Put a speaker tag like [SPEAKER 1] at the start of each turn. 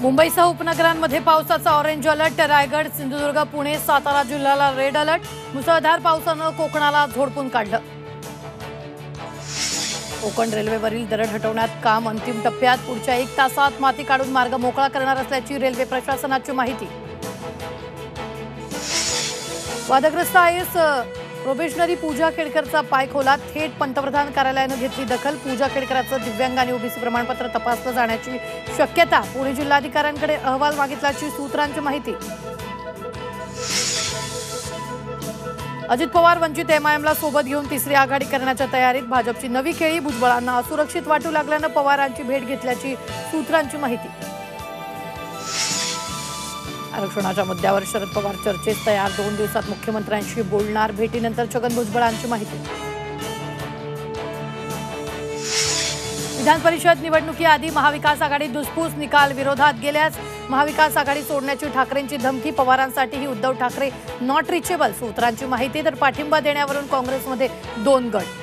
[SPEAKER 1] मुंबईसह उपनगरांमध्ये पावसाचा ऑरेंज अलर्ट। रायगड, सिंधुदुर्ग, पुणे, सातारा जिल्ह्याला रेड अलर्ट। मुसळधार पावसाने कोकणाला झोडपून काढलं। कोकण रेल्वेवरील दरड हटवण्यात काम अंतिम टप्प्यात। पुढच्या 1 तासात माती काढून मार्ग मोकळा करणार असल्याची रेल्वे प्रशासनाची माहिती। वादग्रस्त आयएस प्रोबेशनरी पूजा खेडकरचा पायखोला। थेट पंतप्रधान कार्यालयाने घेतली दखल। पूजा खेडकरांचं दिव्यांग आणि ओबीसी प्रमाणपत्र तपासलं जाण्याची शक्यता। पुणे जिल्हाधिकाऱ्यांकडे अहवाल मागितल्याची सूत्रांची माहिती। अजित पवार वंचित एमआयएमला सोबत घेऊन तिसरी आघाडी करण्याच्या तयारीत। भाजपची नवी खेळी। भुजबळांना असुरक्षित वाटू लागल्यानं पवारांची भेट घेतल्याची सूत्रांची माहिती। आरक्षणाच्या मुद्द्यावर शरद पवार चर्चेत तयार। 2 दिवसात मुख्यमंत्र्यांशी बोलणार। भेटीनंतर छगन भुजबळांची माहिती। विधान परिषद निवडणुकीआधी महाविकास आघाडी धुसफूस। निकाल विरोधात गेल्यास महाविकास आघाडी सोडण्याची ठाकरेंची धमकी। पवारांसाठीही उद्धव ठाकरे नॉट रिचेबल। सूत्रांची माहिती। तर पाठिंबा देण्यावरून काँग्रेसमध्ये 2 गट।